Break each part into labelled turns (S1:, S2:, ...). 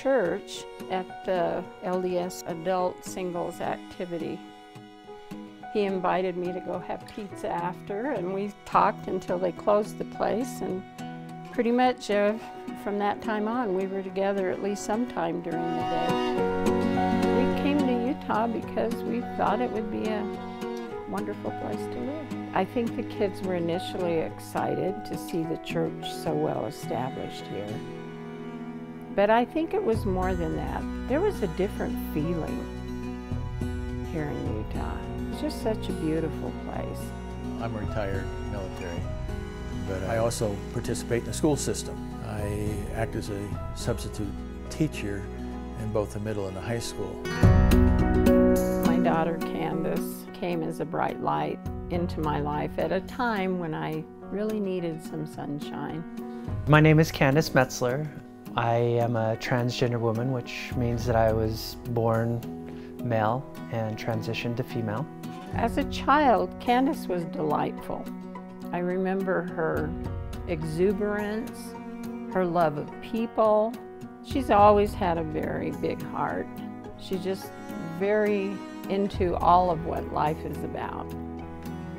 S1: church at the LDS Adult Singles Activity. He invited me to go have pizza after, and we talked until they closed the place, and pretty much from that time on we were together at least sometime during the day. We came to Utah because we thought it would be a wonderful place to live. I think the kids were initially excited to see the church so well established here. But I think it was more than that. There was a different feeling here in Utah. It's just such a beautiful place.
S2: I'm retired military, but I also participate in the school system. I act as a substitute teacher in both the middle and the high school.
S1: My daughter Candice came as a bright light into my life at a time when I really needed some sunshine.
S3: My name is Candice Metzler. I am a transgender woman, which means that I was born male and transitioned to female.
S1: As a child, Candice was delightful. I remember her exuberance, her love of people. She's always had a very big heart. She's just very into all of what life is about.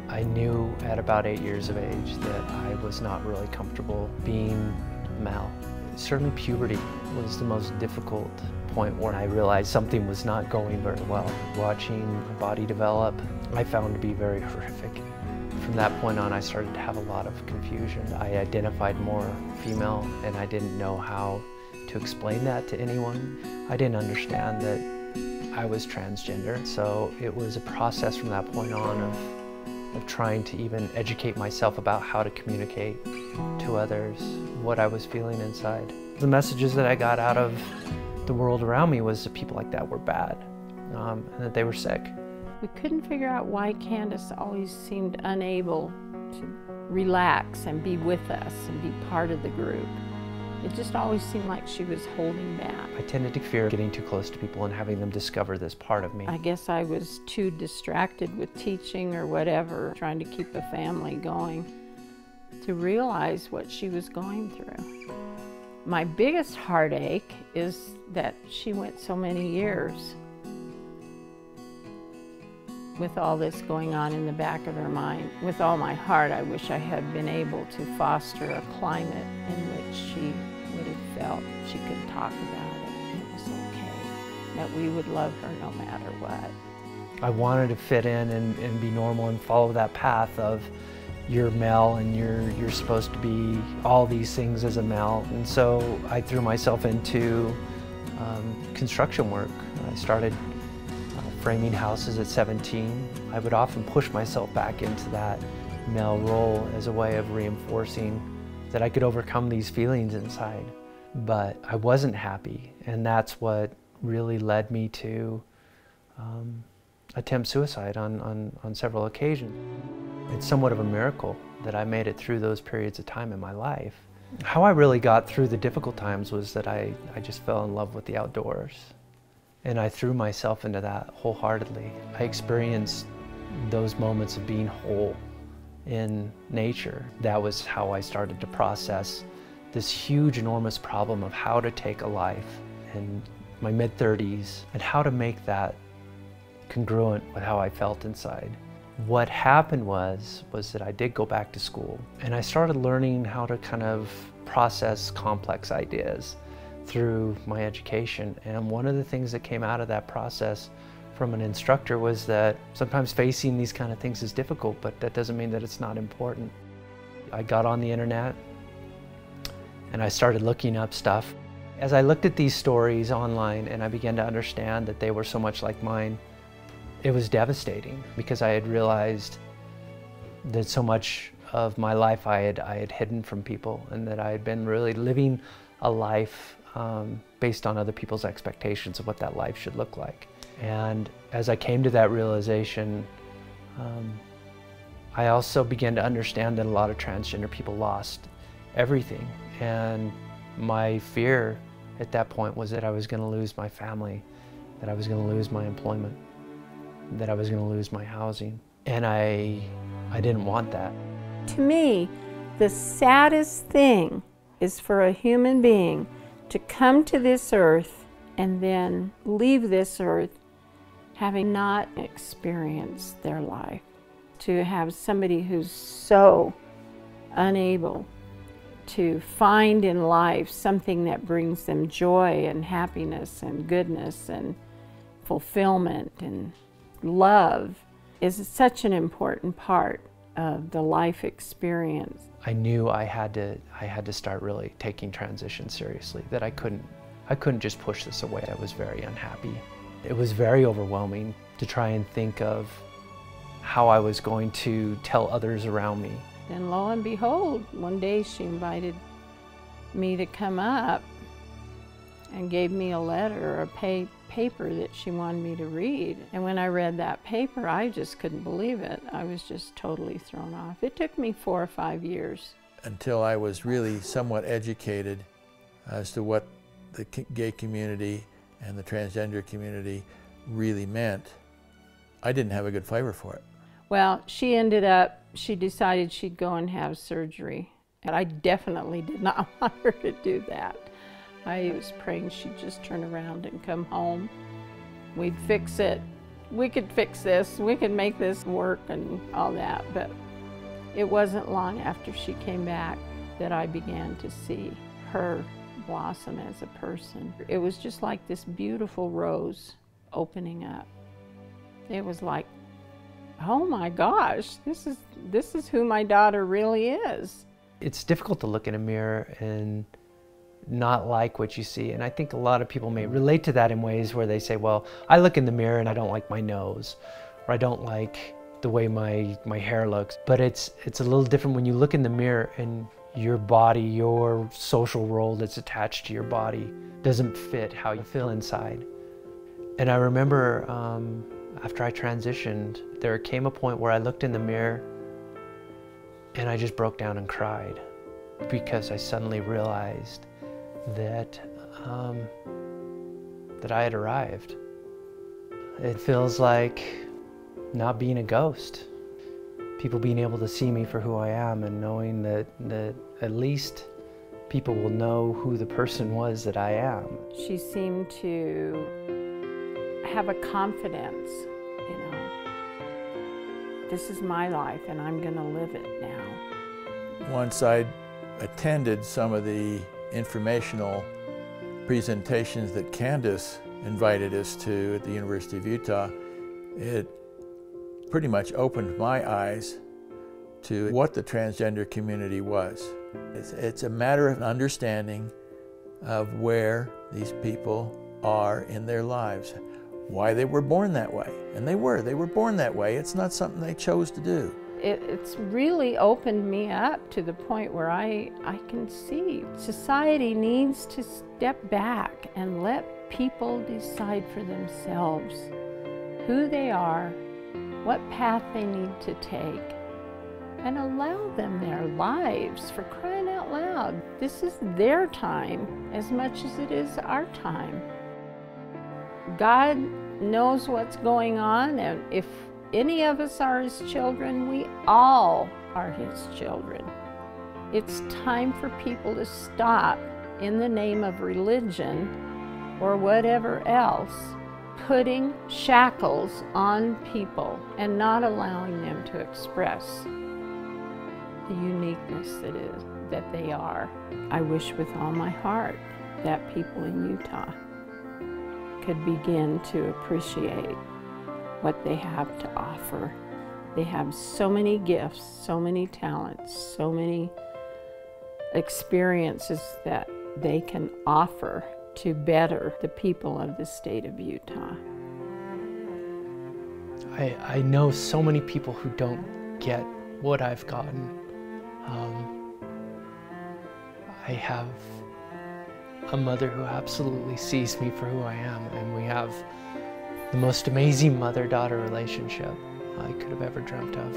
S3: I knew at about 8 years of age that I was not really comfortable being male. Certainly puberty was the most difficult point where I realized something was not going very well. Watching my body develop, I found to be very horrific. From that point on, I started to have a lot of confusion. I identified more female, and I didn't know how to explain that to anyone. I didn't understand that I was transgender, so it was a process from that point on of trying to even educate myself about how to communicate to others what I was feeling inside. The messages that I got out of the world around me was that people like that were bad, and that they were sick.
S1: We couldn't figure out why Candice always seemed unable to relax and be with us and be part of the group. It just always seemed like she was holding back.
S3: I tended to fear getting too close to people and having them discover this part of me.
S1: I guess I was too distracted with teaching or whatever, trying to keep a family going, to realize what she was going through. My biggest heartache is that she went so many years with all this going on in the back of her mind. With all my heart, I wish I had been able to foster a climate in which she would have felt she could talk about it, and it was okay, that we would love her no matter what.
S3: I wanted to fit in and be normal and follow that path of you're male and you're supposed to be all these things as a male. And so I threw myself into construction work. I started framing houses at 17. I would often push myself back into that male role as a way of reinforcing that I could overcome these feelings inside. But I wasn't happy, and that's what really led me to attempt suicide on several occasions. It's somewhat of a miracle that I made it through those periods of time in my life. How I really got through the difficult times was that I just fell in love with the outdoors. And I threw myself into that wholeheartedly. I experienced those moments of being whole in nature. That was how I started to process this huge, enormous problem of how to take a life in my mid-30s and how to make that congruent with how I felt inside. What happened was that I did go back to school, and I started learning how to kind of process complex ideas through my education. And one of the things that came out of that process from an instructor was that sometimes facing these kind of things is difficult, but that doesn't mean that it's not important. I got on the internet and I started looking up stuff. As I looked at these stories online and I began to understand that they were so much like mine, it was devastating, because I had realized that so much of my life I had hidden from people, and that I had been really living a life based on other people's expectations of what that life should look like. And as I came to that realization, I also began to understand that a lot of transgender people lost everything. And my fear at that point was that I was going to lose my family, that I was going to lose my employment, that I was going to lose my housing. And I didn't want that.
S1: To me, the saddest thing is for a human being to come to this earth and then leave this earth having not experienced their life. To have somebody who's so unable to find in life something that brings them joy and happiness and goodness and fulfillment and love is such an important part of the life experience.
S3: I knew I had to start really taking transition seriously, that I couldn't just push this away. I was very unhappy. It was very overwhelming to try and think of how I was going to tell others around me.
S1: And lo and behold, one day she invited me to come up and gave me a letter or a paper that she wanted me to read. And when I read that paper, I just couldn't believe it. I was just totally thrown off. It took me 4 or 5 years.
S2: Until I was really somewhat educated as to what the gay community and the transgender community really meant, I didn't have a good flavor for it.
S1: Well, she decided she'd go and have surgery. And I definitely did not want her to do that. I was praying she'd just turn around and come home. We'd fix it. We could fix this. We could make this work and all that. But it wasn't long after she came back that I began to see her blossom as a person. It was just like this beautiful rose opening up. It was like, oh my gosh, this is who my daughter really is.
S3: It's difficult to look in a mirror and not like what you see, and I think a lot of people may relate to that in ways where they say, well, I look in the mirror and I don't like my nose, or I don't like the way my hair looks. But it's a little different when you look in the mirror and your body, your social role that's attached to your body doesn't fit how you feel inside. And I remember after I transitioned, there came a point where I looked in the mirror and I just broke down and cried, because I suddenly realized that that I had arrived. It feels like not being a ghost. People being able to see me for who I am, and knowing that at least people will know who the person was that I am.
S1: She seemed to have a confidence, you know. This is my life and I'm gonna live it now.
S2: Once I attended some of the informational presentations that Candice invited us to at the University of Utah, it pretty much opened my eyes to what the transgender community was. It's a matter of understanding of where these people are in their lives, why they were born that way. And they were born that way. It's not something they chose to do.
S1: It's really opened me up to the point where I can see society needs to step back and let people decide for themselves who they are, what path they need to take, and allow them their lives, for crying out loud. This is their time as much as it is our time. God knows what's going on, and if any of us are His children, we all are His children. It's time for people to stop, in the name of religion or whatever else, putting shackles on people and not allowing them to express the uniqueness that they are. I wish with all my heart that people in Utah could begin to appreciate what they have to offer. They have so many gifts, so many talents, so many experiences that they can offer to better the people of the state of Utah.
S3: I know so many people who don't get what I've gotten. I have a mother who absolutely sees me for who I am, and we have the most amazing mother-daughter relationship I could have ever dreamt of.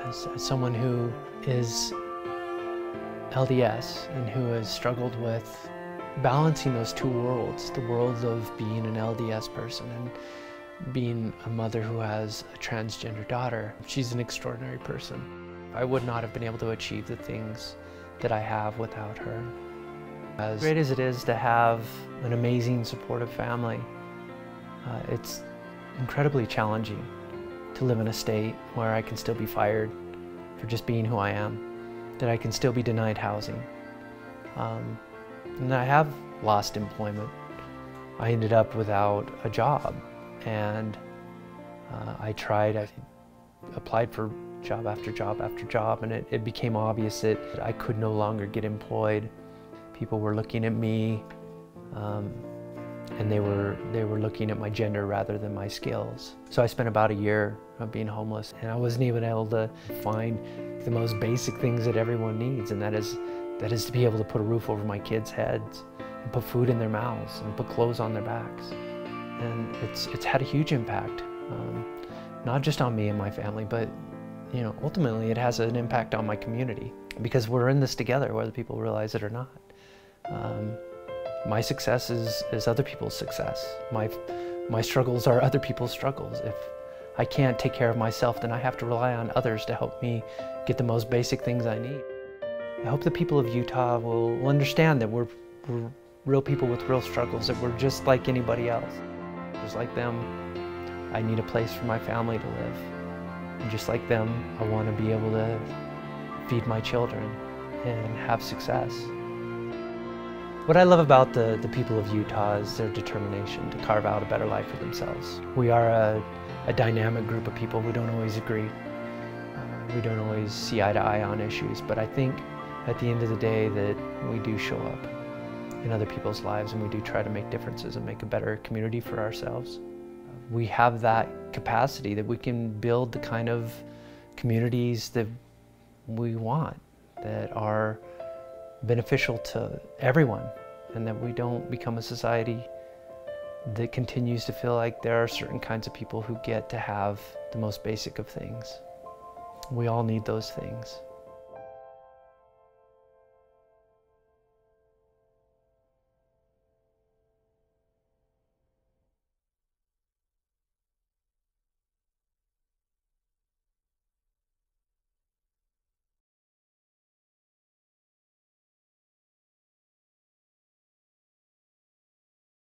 S3: As someone who is LDS and who has struggled with balancing those two worlds, the world of being an LDS person and being a mother who has a transgender daughter, she's an extraordinary person. I would not have been able to achieve the things that I have without her. As great as it is to have an amazing, supportive family, it's incredibly challenging to live in a state where I can still be fired for just being who I am, that I can still be denied housing, and I have lost employment. I ended up without a job, and I applied for job after job after job, and it became obvious that I could no longer get employed. People were looking at me, and they were looking at my gender rather than my skills. So I spent about a year of being homeless, and I wasn't even able to find the most basic things that everyone needs, and that is to be able to put a roof over my kids' heads, and put food in their mouths, and put clothes on their backs. And it's had a huge impact, not just on me and my family, but ultimately it has an impact on my community, because we're in this together, whether people realize it or not. My success is other people's success. My struggles are other people's struggles. If I can't take care of myself, then I have to rely on others to help me get the most basic things I need. I hope the people of Utah will understand that we're real people with real struggles, that we're just like anybody else. Just like them, I need a place for my family to live. And just like them, I want to be able to feed my children and have success. What I love about the people of Utah is their determination to carve out a better life for themselves. We are a dynamic group of people. We don't always agree. We don't always see eye to eye on issues, but I think at the end of the day that we do show up in other people's lives, and we do try to make differences and make a better community for ourselves. We have that capacity that we can build the kind of communities that we want, that are beneficial to everyone, and that we don't become a society that continues to feel like there are certain kinds of people who get to have the most basic of things. We all need those things.